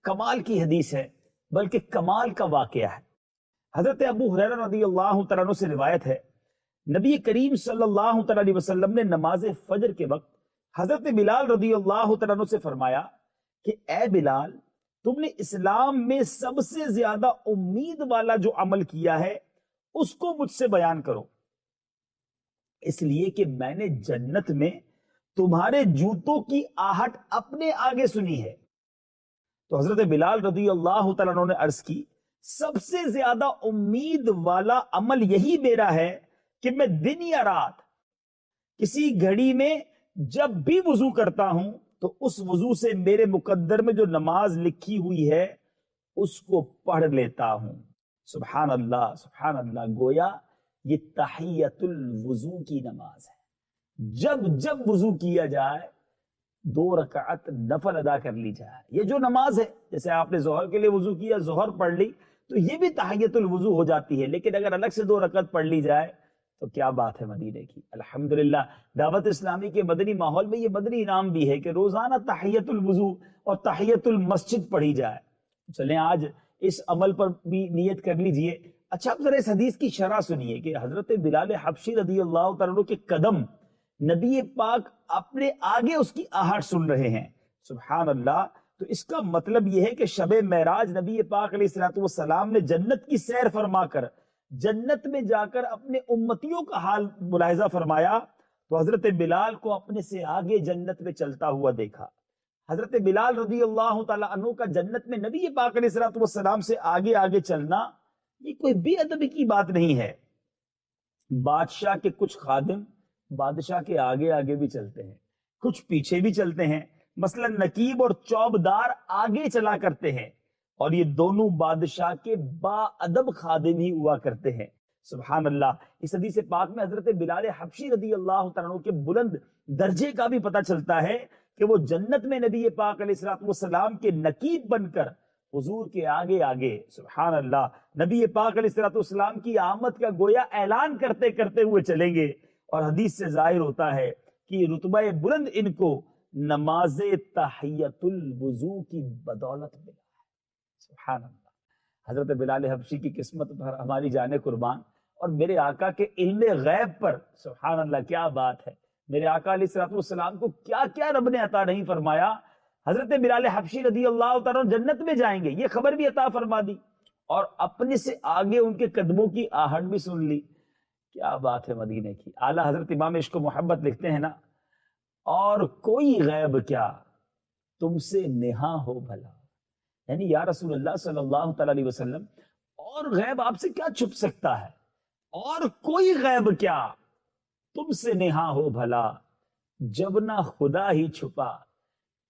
کمال کی حدیث ہے، بلکہ کمال کا واقعہ ہے۔ حضرت ابو ہریرہ رضی اللہ تعالیٰ عنہ سے روایت ہے، نبی کریم صلی اللہ تعالیٰ علیہ وسلم نے نماز فجر کے وقت حضرت بلال رضی اللہ تعالیٰ عنہ سے فرمایا کہ اے بلال، تم نے اسلام میں سب سے زیادہ امید والا جو عمل کیا ہے اس کو مجھ سے بیان کرو، اس لیے کہ میں نے جنت میں تمہارے جوتوں کی آہٹ اپنے آگے سنی ہے۔ تو حضرت بلال رضی اللہ تعالیٰ عنہ نے عرض کی، سب سے زیادہ امید والا عمل یہی میرا ہے کہ میں دن یا رات کسی گھڑی میں جب بھی وضو کرتا ہوں تو اس وضو سے میرے مقدر میں جو نماز لکھی ہوئی ہے اس کو پڑھ لیتا ہوں۔ سبحان اللہ سبحان اللہ، گویا یہ تحیت الوضو کی نماز ہے۔ جب جب وضو کیا جائے 2 رکعت نفل ادا کر لی جائے۔ یہ جو نماز ہے، جیسے آپ نے ظہر کے لیے وضو کیا، ظہر پڑھ لی، تو یہ بھی تحیت الوضو ہو جاتی ہے، لیکن اگر الگ سے 2 رکعت پڑھ لی جائے تو کیا بات ہے مدینے کی۔ الحمدللہ دعوت اسلامی کے مدنی ماحول میں یہ مدنی انعام بھی ہے کہ روزانہ تحیت الوضو اور تحیت المسجد پڑھی جائے۔ چلیں آج اس عمل پر بھی نیت کر لیجئے۔ اچھا، اب ذرا اس حدیث کی شرح سنیے کہ حضرت بلال حبشی رضی اللہ تعالیٰ عنہ کے قدم نبی پاک اپنے آگے اس کی آہٹ سن رہے ہیں۔ سبحان اللہ۔ تو اس کا مطلب یہ ہے کہ شب معراج نبی پاک علیہ السلام نے جنت کی سیر فرما کر جنت میں جا کر اپنے امتیوں کا حال ملاحظہ فرمایا تو حضرت بلال کو اپنے سے آگے جنت میں چلتا ہوا دیکھا۔ حضرت بلال رضی اللہ تعالیٰ عنہ کا جنت میں نبی پاک علیہ السلام سے آگے آگے چلنا یہ کوئی بے ادبی کی بات نہیں ہے۔ بادشاہ کے کچھ خادم بادشاہ کے آگے آگے بھی چلتے ہیں، کچھ پیچھے بھی چلتے ہیں۔ مثلا نقیب اور چوبدار آگے چلا کرتے ہیں، اور یہ دونوں بادشاہ کے با ادب خادم ہی ہوا کرتے ہیں۔ سبحان اللہ۔ اس حدیث پاک میں حضرت بلال حبشی رضی اللہ تعالیٰ عنہ کے بلند درجے کا بھی پتہ چلتا ہے کہ وہ جنت میں نبی پاک علیہ السلام کے نقیب بن کر حضور کے آگے آگے، سبحان اللہ، نبی پاک علیہ السلام کی آمد کا گویا اعلان کرتے کرتے ہوئے چلیں گے۔ اور حدیث سے ظاہر ہوتا ہے کہ رتبہ بلند ان کو نماز تحیت الوضو کی بدولت ملا ہے۔ سبحان اللہ۔ حضرت بلال حبشی کی قسمت پر ہماری جانیں قربان، اور میرے آقا کے علم غیب پر سبحان اللہ کیا بات ہے۔ میرے آقا علیہ السلام کو کیا کیا رب نے عطا نہیں فرمایا۔ حضرت بلال حبشی رضی اللہ تعالیٰ جنت میں جائیں گے یہ خبر بھی عطا فرما دی، اور اپنے سے آگے ان کے قدموں کی آہٹ بھی سن لی۔ کیا بات ہے مدینے کی۔ اعلیٰ حضرت امام عشق و محبت لکھتے ہیں نا، اور کوئی غیب کیا تم سے نہا ہو بھلا، یعنی یا رسول اللہ صلی اللہ تعالی علیہ وسلم، اور غیب آپ سے کیا چھپ سکتا ہے، اور کوئی غیب کیا تم سے نہا ہو بھلا، جب نہ خدا ہی چھپا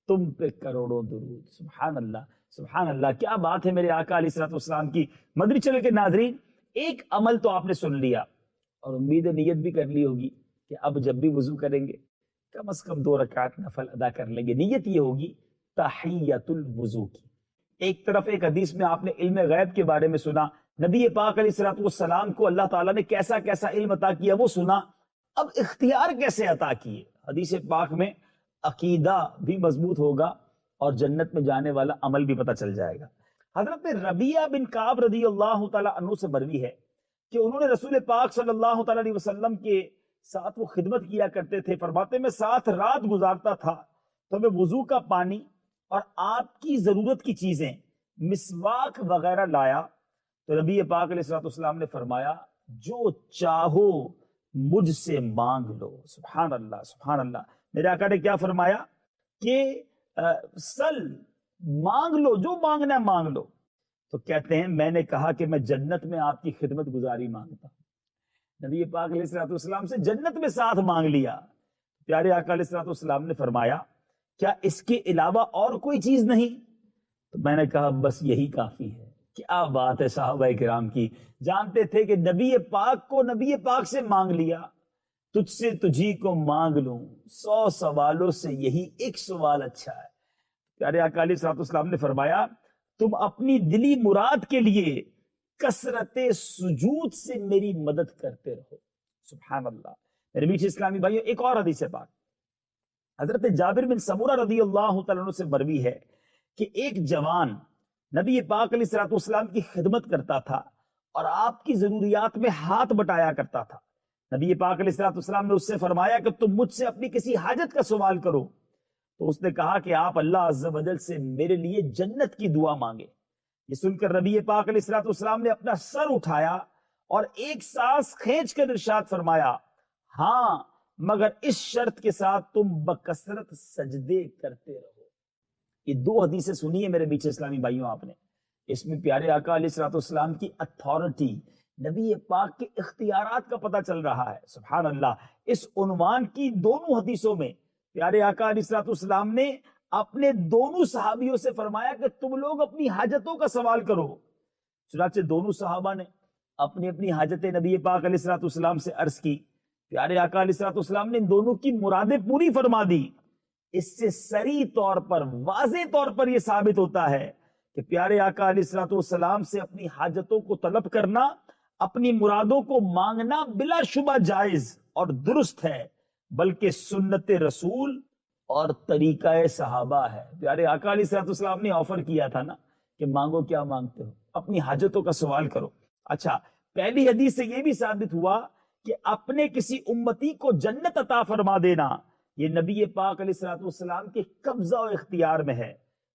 تم پہ کروڑوں درود۔ سبحان اللہ سبحان اللہ، کیا بات ہے میرے آقا علیہ السلام کی۔ مدنی چینل کے ناظرین، ایک عمل تو آپ نے سن لیا، اور امید نیت بھی کر لی ہوگی کہ اب جب بھی وضو کریں گے کم از کم 2 رکعت نفل ادا کر لیں گے۔ نیت یہ ہوگی تحیت الوضو کی۔ ایک طرف ایک حدیث میں آپ نے علم غیب کے بارے میں سنا، نبی پاک علیہ السلام کو اللہ تعالیٰ نے کیسا کیسا علم عطا کیا وہ سنا، اب اختیار کیسے عطا کیے۔ حدیث پاک میں عقیدہ بھی مضبوط ہوگا اور جنت میں جانے والا عمل بھی پتہ چل جائے گا۔ حضرت ربیعہ بن کعب رضی اللہ تعالیٰ عنہ سے مروی ہے کہ انہوں نے رسول پاک صلی اللہ تعالیٰ علیہ وسلم کے ساتھ وہ خدمت کیا کرتے تھے، فرماتے میں ساتھ رات گزارتا تھا تو میں وضو کا پانی اور آپ کی ضرورت کی چیزیں مسواک وغیرہ لایا تو نبی پاک علیہ السلام نے فرمایا جو چاہو مجھ سے مانگ لو۔ سبحان اللہ سبحان اللہ۔ میرے آقا نے کیا فرمایا کہ سل، مانگ لو، جو مانگنا ہے مانگ لو۔ تو کہتے ہیں میں نے کہا کہ میں جنت میں آپ کی خدمت گزاری مانگتا ہوں۔ نبی پاک علیہ السلام سے جنت میں ساتھ مانگ لیا۔ پیارے آقا علیہ السلام نے فرمایا کیا اس کے علاوہ اور کوئی چیز نہیں؟ تو میں نے کہا بس یہی کافی ہے۔ کیا بات ہے صحابہ کرام کی، جانتے تھے کہ نبی پاک کو نبی پاک سے مانگ لیا، تجھ سے تجھی کو مانگ لوں، 100 سوالوں سے یہی ایک سوال اچھا ہے۔ پیارے آقا علیہ السلام نے فرمایا تم اپنی دلی مراد کے لیے کثرت سجود سے میری مدد کرتے رہو۔ سبحان اللہ۔ میرے میٹھے اسلامی بھائیوں، ایک اور حدیث پاک حضرت جابر بن سمورہ رضی اللہ تعالیٰ عنہ سے مروی ہے کہ ایک جوان نبی پاک علیہ الصلوۃ والسلام کی خدمت کرتا تھا اور آپ کی ضروریات میں ہاتھ بٹایا کرتا تھا. نبی پاک علیہ الصلوۃ والسلام نے اس سے فرمایا کہ تم مجھ سے اپنی کسی حاجت کا سوال کرو. تو اس نے کہا کہ آپ اللہ عز و جل سے میرے لیے جنت کی دعا مانگے. یہ سن کر نبی پاک علیہ الصلوۃ والسلام نے اپنا سر اٹھایا اور ایک سانس کھینچ کر ارشاد فرمایا، ہاں مگر اس شرط کے ساتھ تم بکثرت سجدے کرتے رہو. یہ دو حدیثیں سنی ہے میرے میٹھے اسلامی بھائیوں آپ نے. اس میں پیارے آقا علیہ الصلوۃ والسلام کی اتھارٹی، نبی پاک کے اختیارات کا پتہ چل رہا ہے. سبحان اللہ. اس عنوان کی دونوں حدیثوں میں پیارے آقا علیہ الصلوۃ والسلام نے اپنے دونوں صحابیوں سے فرمایا کہ تم لوگ اپنی حاجتوں کا سوال کرو. چنانچہ دونوں صحابہ نے اپنی اپنی حاجتیں نبی پاک علیہ الصلوۃ والسلام سے عرض کی. پیارے آقا علیہ الصلوۃ والسلام نے ان دونوں کی مرادیں پوری فرما دی. اس سے صریح طور پر، واضح طور پر یہ ثابت ہوتا ہے کہ پیارے آقا علیہ الصلوۃ والسلام سے اپنی حاجتوں کو طلب کرنا، اپنی مرادوں کو مانگنا بلا شبہ جائز اور درست ہے، بلکہ سنت رسول اور طریقہ صحابہ ہے. پیارے آقا علیہ الصلوۃ والسلام نے آفر کیا تھا نا کہ مانگو کیا مانگتے ہو، اپنی حاجتوں کا سوال کرو. اچھا، پہلی حدیث سے یہ بھی ثابت ہوا کہ اپنے کسی امتی کو جنت عطا فرما دینا یہ نبی پاک علیہ الصلوۃ والسلام کے قبضہ و اختیار میں ہے.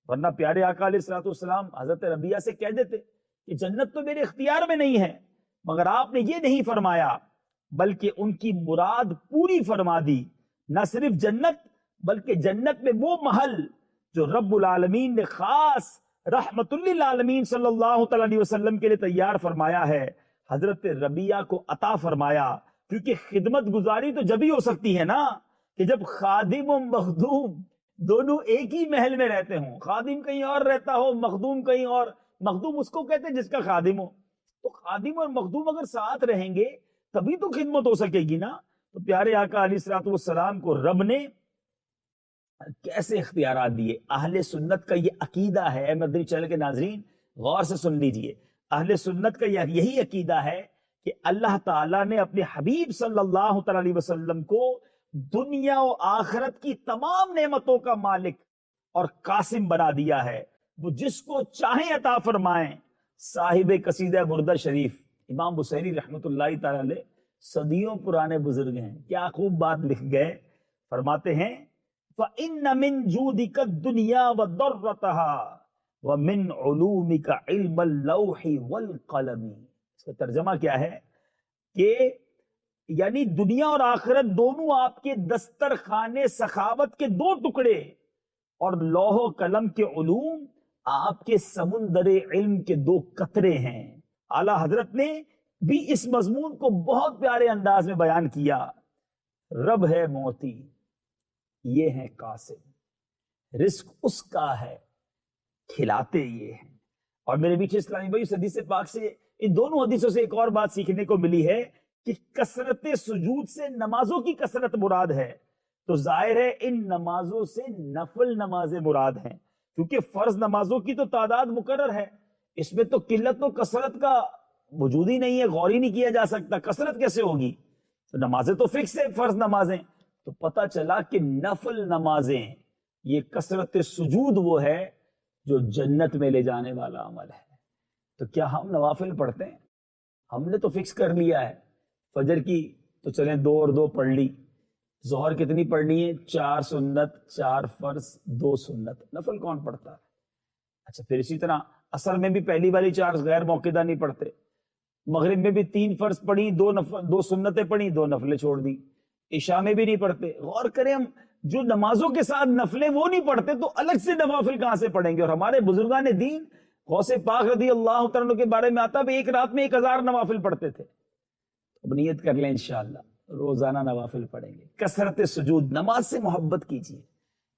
ورنہ پیارے آقا علیہ الصلوۃ والسلام حضرت ربیہ سے کہہ دیتے کہ جنت تو میرے اختیار میں نہیں ہے، مگر آپ نے یہ نہیں فرمایا بلکہ ان کی مراد پوری فرما دی. نہ صرف جنت بلکہ جنت میں وہ محل جو رب العالمین نے خاص رحمت للعالمین صلی اللہ تعالی علیہ وسلم کے لیے تیار فرمایا ہے، حضرت ربیہ کو عطا فرمایا. کیونکہ خدمت گزاری تو جب ہی ہو سکتی ہے نا کہ جب خادم و مخدوم دونوں ایک ہی محل میں رہتے ہوں. خادم کہیں اور رہتا ہو، مخدوم کہیں اور. مخدوم اس کو کہتے ہیں جس کا خادم ہو. تو خادم اور مخدوم اگر ساتھ رہیں گے تبھی تو خدمت ہو سکے گی نا. تو پیارے آقا علیہ الصلوۃ والسلام کو رب نے کیسے اختیارات دیے. اہل سنت کا یہ عقیدہ ہے، مدنی چینل کے ناظرین غور سے سن لیجئے. اہل سنت کا یہی عقیدہ ہے کہ اللہ تعالیٰ نے اپنے حبیب صلی اللہ تعالی علیہ وسلم کو دنیا و آخرت کی تمام نعمتوں کا مالک اور قاسم بنا دیا ہے. وہ جس کو چاہیں عطا فرمائیں. صاحب قصیدہ بردہ شریف امام بصیری رحمۃ اللہ تعالی علیہ صدیوں پرانے بزرگ ہیں، کیا خوب بات لکھ گئے. فرماتے ہیں فَإِنَّ مِن جُودِكَ الدُّنْيَا وَضَرَّتَهَا وَمِنْ عُلُومِكَ عِلْمَ اللَّوْحِ وَالْقَلَمِ. اس کا ترجمہ کیا ہے کہ یعنی دنیا اور آخرت دونوں آپ کے دسترخوان سخاوت کے دو ٹکڑے اور لوح و قلم کے علوم آپ کے سمندر علم کے دو قطرے ہیں. اعلیٰ حضرت نے بھی اس مضمون کو بہت پیارے انداز میں بیان کیا. رب ہے موتی، یہ ہے قاسم، رزق اس کا ہے، کھلاتے یہ ہیں. اور میرے میٹھے اسلامی بھائی، اس حدیث پاک سے، ان دونوں حدیثوں سے ایک اور بات سیکھنے کو ملی ہے کہ کثرت سجود سے نمازوں کی کثرت مراد ہے. تو ظاہر ہے ان نمازوں سے نفل نمازیں مراد ہیں، کیونکہ فرض نمازوں کی تو تعداد مقرر ہے. اس میں تو قلت و کثرت کا وجود ہی نہیں ہے، غور ہی نہیں کیا جا سکتا. کثرت کیسے ہوگی؟ تو نمازیں تو فکس ہے، فرض نمازیں. تو پتہ چلا کہ نفل نمازیں، یہ کثرت سجود وہ ہے جو جنت میں لے جانے والا عمل ہے. تو کیا ہم نوافل پڑھتے ہیں؟ ہم نے تو فکس کر لیا ہے فجر کی تو چلیں 2 اور 2 پڑھ لی. ظہر کتنی پڑھنی ہے؟ 4 سنت، 4 فرض، 2 سنت. نفل کون پڑھتا ہے؟ اچھا، پھر اسی طرح عصر میں بھی پہلی والی 4 غیر موقعہ نہیں پڑھتے. مغرب میں بھی 3 فرض پڑھی، 2 سنتیں پڑھی، 2 نفلیں چھوڑ دی. عشاء میں بھی نہیں پڑھتے. غور کریں، ہم جو نمازوں کے ساتھ نفلیں وہ نہیں پڑھتے تو الگ سے نوافل کہاں سے پڑھیں گے؟ اور ہمارے بزرگان دین غوث پاک رضی اللہ تعالیٰ عنہ کے بارے میں آتا ہے ایک رات میں 1000 نوافل پڑھتے تھے. اب نیت کر لیں انشاءاللہ روزانہ نوافل پڑھیں گے. کثرت سجود، نماز سے محبت کیجیے.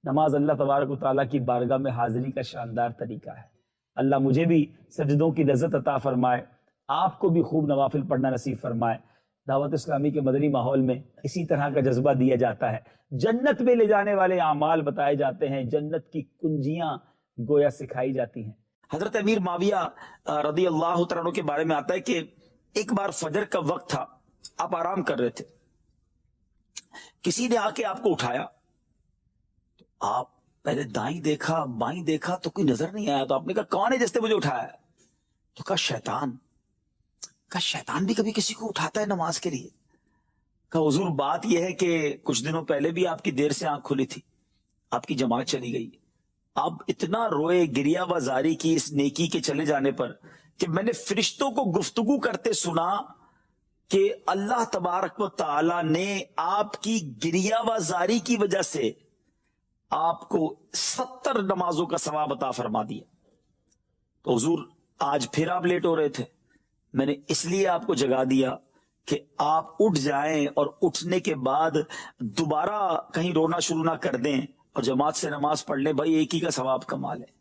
نماز اللہ تبارک و تعالیٰ کی بارگاہ میں حاضری کا شاندار طریقہ ہے. اللہ مجھے بھی سجدوں کی لذت عطا فرمائے، آپ کو بھی خوب نوافل پڑھنا نصیب فرمائے. دعوت اسلامی کے مدنی ماحول میں اسی طرح کا جذبہ دیا جاتا ہے. جنت میں لے جانے والے اعمال بتائے جاتے ہیں، جنت کی کنجیاں گویا سکھائی جاتی ہیں. حضرت امیر معاویہ رضی اللہ تعالیٰ عنہ کے بارے میں آتا ہے کہ ایک بار فجر کا وقت تھا، آپ آرام کر رہے تھے، کسی نے آ کے آپ کو اٹھایا تو آپ پہلے دائیں دیکھا بائیں دیکھا تو کوئی نظر نہیں آیا، تو آپ نے کہا کون ہے جس نے مجھے اٹھایا؟ تو کہا شیطان۔ کہا شیطان بھی کبھی کسی کو اٹھاتا ہے نماز کے لیے؟ کہا حضور بات یہ ہے کہ کچھ دنوں پہلے بھی آپ کی دیر سے آنکھ کھلی تھی، آپ کی جماعت چلی گئی، اب اتنا روئے گریا بازاری کی اس نیکی کے چلے جانے پر کہ میں نے فرشتوں کو گفتگو کرتے سنا کہ اللہ تبارک و تعالی نے آپ کی گریا بازاری کی وجہ سے آپ کو 70 نمازوں کا ثواب عطا فرما دیا۔ تو حضور آج پھر آپ لیٹ ہو رہے تھے، میں نے اس لیے آپ کو جگا دیا کہ آپ اٹھ جائیں اور اٹھنے کے بعد دوبارہ کہیں رونا شروع نہ کر دیں اور جماعت سے نماز پڑھ لیں، بھائی ایک ہی کا ثواب کما لیں۔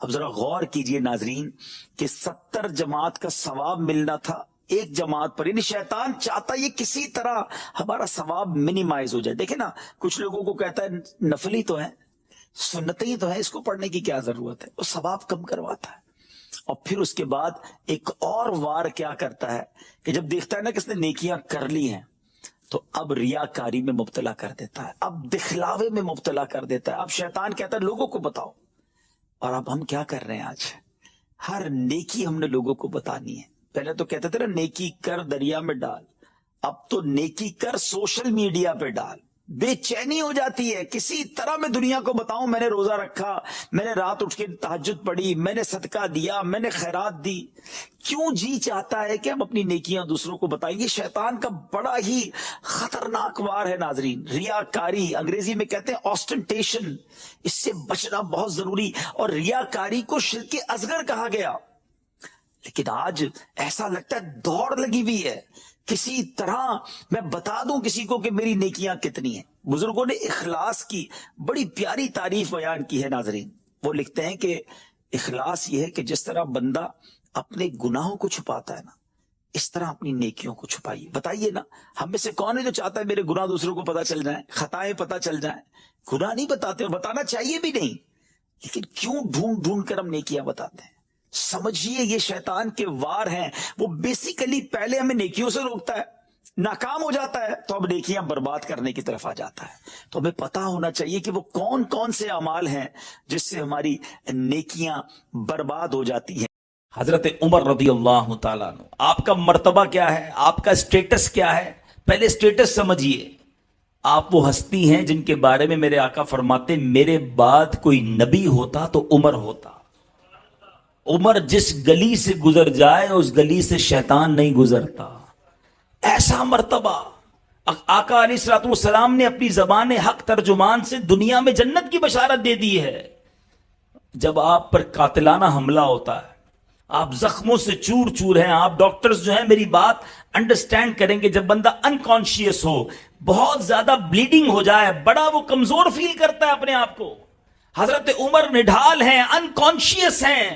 اب ذرا غور کیجئے ناظرین کہ 70 جماعت کا ثواب ملنا تھا ایک جماعت پر، یعنی شیطان چاہتا یہ کسی طرح ہمارا ثواب منیمائز ہو جائے۔ دیکھیں نا، کچھ لوگوں کو کہتا ہے نفلی تو ہے، سنتیں ہی تو ہے، اس کو پڑھنے کی کیا ضرورت ہے، وہ ثواب کم کرواتا ہے۔ اور پھر اس کے بعد ایک اور وار کیا کرتا ہے کہ جب دیکھتا ہے نا کہ اس نے نیکیاں کر لی ہیں تو اب ریاکاری میں مبتلا کر دیتا ہے، اب دکھلاوے میں مبتلا کر دیتا ہے۔ اب شیطان کہتا ہے لوگوں کو بتاؤ، اور اب ہم کیا کر رہے ہیں؟ آج ہر نیکی ہم نے لوگوں کو بتانی ہے۔ پہلے تو کہتے تھے نا نیکی کر دریا میں ڈال، اب تو نیکی کر سوشل میڈیا پہ ڈال۔ بے چینی ہو جاتی ہے، کسی طرح میں دنیا کو بتاؤں میں نے روزہ رکھا، میں نے رات اٹھ کے تہجد پڑھی، میں نے صدقہ دیا، میں نے خیرات دی۔ کیوں جی چاہتا ہے کہ ہم اپنی نیکیاں دوسروں کو بتائیں؟ یہ شیطان کا بڑا ہی خطرناک وار ہے ناظرین، ریاکاری، انگریزی میں کہتے ہیں آسٹنٹیشن، اس سے بچنا بہت ضروری۔ اور ریاکاری کو شرک اصغر کہا گیا، لیکن آج ایسا لگتا ہے دوڑ لگی ہوئی ہے کسی طرح میں بتا دوں کسی کو کہ میری نیکیاں کتنی ہیں۔ بزرگوں نے اخلاص کی بڑی پیاری تعریف بیان کی ہے ناظرین، وہ لکھتے ہیں کہ اخلاص یہ ہے کہ جس طرح بندہ اپنے گناہوں کو چھپاتا ہے نا، اس طرح اپنی نیکیوں کو چھپائیے۔ بتائیے نا، ہم میں سے کون ہے جو چاہتا ہے میرے گناہ دوسروں کو پتا چل جائیں، خطائیں پتا چل جائیں؟ گناہ نہیں بتاتے، اور بتانا چاہیے بھی نہیں، لیکن کیوں ڈھونڈ ڈھونڈ کر ہم نیکیاں بتاتے ہیں؟ سمجھیے یہ شیطان کے وار ہیں، وہ بیسیکلی پہلے ہمیں نیکیوں سے روکتا ہے، ناکام ہو جاتا ہے تو اب نیکیاں برباد کرنے کی طرف آ جاتا ہے۔ تو ہمیں پتا ہونا چاہیے کہ وہ کون کون سے اعمال ہیں جس سے ہماری نیکیاں برباد ہو جاتی ہیں۔ حضرت عمر رضی اللہ تعالیٰ عنہ، آپ کا مرتبہ کیا ہے، آپ کا سٹیٹس کیا ہے؟ پہلے سٹیٹس سمجھیے۔ آپ وہ ہستی ہیں جن کے بارے میں میرے آقا فرماتے میرے بعد کوئی نبی ہوتا تو عمر ہوتا۔ عمر جس گلی سے گزر جائے اس گلی سے شیطان نہیں گزرتا، ایسا مرتبہ۔ آقا علیہ الصلوۃ والسلام نے اپنی زبان حق ترجمان سے دنیا میں جنت کی بشارت دے دی ہے۔ جب آپ پر قاتلانہ حملہ ہوتا ہے، آپ زخموں سے چور چور ہیں، آپ ڈاکٹرز جو ہیں میری بات انڈرسٹینڈ کریں گے، جب بندہ انکانشیس ہو، بہت زیادہ بلیڈنگ ہو جائے، بڑا وہ کمزور فیل کرتا ہے اپنے آپ کو۔ حضرت عمر نڈھال ہیں، انکانشیس ہیں۔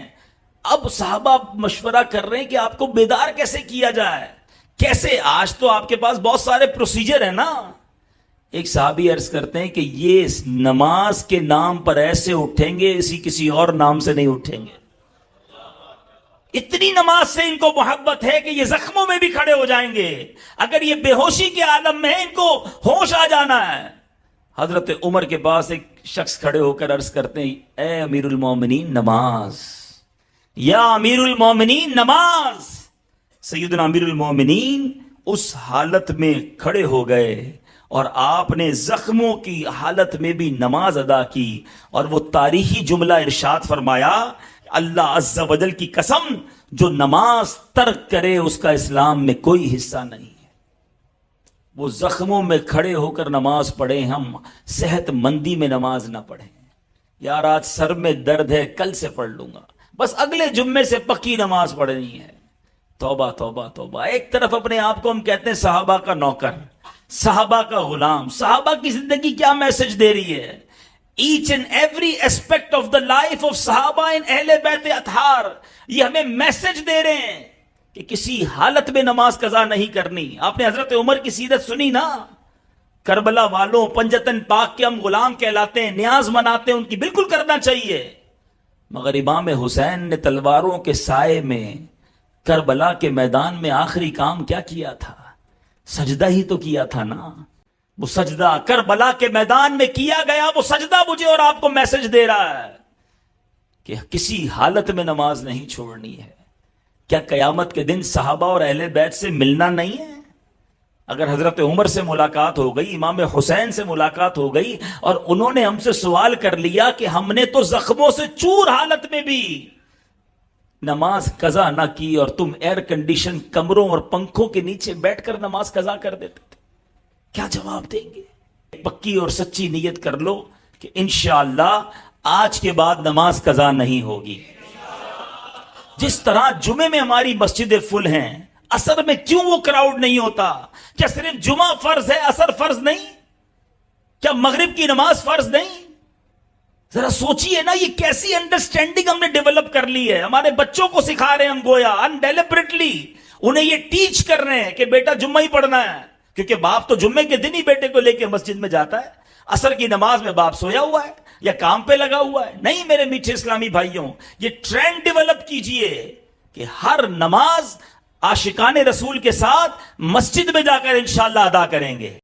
اب صحابہ مشورہ کر رہے ہیں کہ آپ کو بیدار کیسے کیا جائے، کیسے؟ آج تو آپ کے پاس بہت سارے پروسیجر ہیں نا۔ ایک صحابی عرض کرتے ہیں کہ یہ نماز کے نام پر ایسے اٹھیں گے اسی کسی اور نام سے نہیں اٹھیں گے۔ اتنی نماز سے ان کو محبت ہے کہ یہ زخموں میں بھی کھڑے ہو جائیں گے، اگر یہ بے ہوشی کے عالم میں ان کو ہوش آ جانا ہے۔ حضرت عمر کے پاس ایک شخص کھڑے ہو کر عرض کرتے ہیں اے امیر المومنین نماز، یا امیر المومنین نماز۔ سیدنا امیر المومنین اس حالت میں کھڑے ہو گئے اور آپ نے زخموں کی حالت میں بھی نماز ادا کی، اور وہ تاریخی جملہ ارشاد فرمایا اللہ عز و جل کی قسم جو نماز ترک کرے اس کا اسلام میں کوئی حصہ نہیں ہے۔ وہ زخموں میں کھڑے ہو کر نماز پڑھیں، ہم صحت مندی میں نماز نہ پڑھیں۔ یار آج سر میں درد ہے کل سے پڑھ لوں گا، بس اگلے جمعے سے پکی نماز پڑھنی ہے۔ توبہ توبہ توبہ۔ ایک طرف اپنے آپ کو ہم کہتے ہیں صحابہ کا نوکر، صحابہ کا غلام، صحابہ کی زندگی کیا میسج دے رہی ہے؟ Each and every aspect of the life of صحابہ ان اہل بیت اطہار، یہ ہمیں میسج دے رہے ہیں کہ کسی حالت میں نماز قضا نہیں کرنی۔ آپ نے حضرت عمر کی سیرت سنی نا، کربلا والوں پنجتن پاک کے ہم غلام کہلاتے ہیں، نیاز مناتے ہیں، ان کی بالکل کرنا چاہیے، مگر امام حسین نے تلواروں کے سائے میں کربلا کے میدان میں آخری کام کیا کیا تھا؟ سجدہ ہی تو کیا تھا نا۔ وہ سجدہ کربلا کے میدان میں کیا گیا، وہ سجدہ مجھے اور آپ کو میسج دے رہا ہے کہ کسی حالت میں نماز نہیں چھوڑنی ہے۔ کیا قیامت کے دن صحابہ اور اہل بیت سے ملنا نہیں ہے؟ اگر حضرت عمر سے ملاقات ہو گئی، امام حسین سے ملاقات ہو گئی، اور انہوں نے ہم سے سوال کر لیا کہ ہم نے تو زخموں سے چور حالت میں بھی نماز قضا نہ کی، اور تم ایئر کنڈیشن کمروں اور پنکھوں کے نیچے بیٹھ کر نماز قضا کر دیتے تھے، کیا جواب دیں گے؟ پکی اور سچی نیت کر لو کہ انشاءاللہ آج کے بعد نماز قضا نہیں ہوگی۔ جس طرح جمعے میں ہماری مسجدیں فل ہیں، عصر میں کیوں وہ کراؤڈ نہیں ہوتا؟ کیا صرف جمعہ فرض ہے، عصر فرض نہیں؟ کیا مغرب کی نماز فرض نہیں؟ ذرا سوچئے نا، یہ کیسی انڈرسٹینڈنگ ہم نے ڈیولپ کر لی ہے۔ ہمارے بچوں کو سکھا رہے ہیں ہم، گویا انڈیلیبریٹلی انہیں یہ ٹیچ کر رہے ہیں کہ بیٹا جمعہ ہی پڑھنا ہے، کیونکہ باپ تو جمعے کے دن ہی بیٹے کو لے کے مسجد میں جاتا ہے۔ عصر کی نماز میں باپ سویا ہوا ہے یا کام پہ لگا ہوا ہے۔ نہیں میرے میٹھے اسلامی بھائیوں، یہ ٹرینڈ ڈیولپ کیجئے کہ ہر نماز عاشقان رسول کے ساتھ مسجد میں جا کر انشاءاللہ ادا کریں گے۔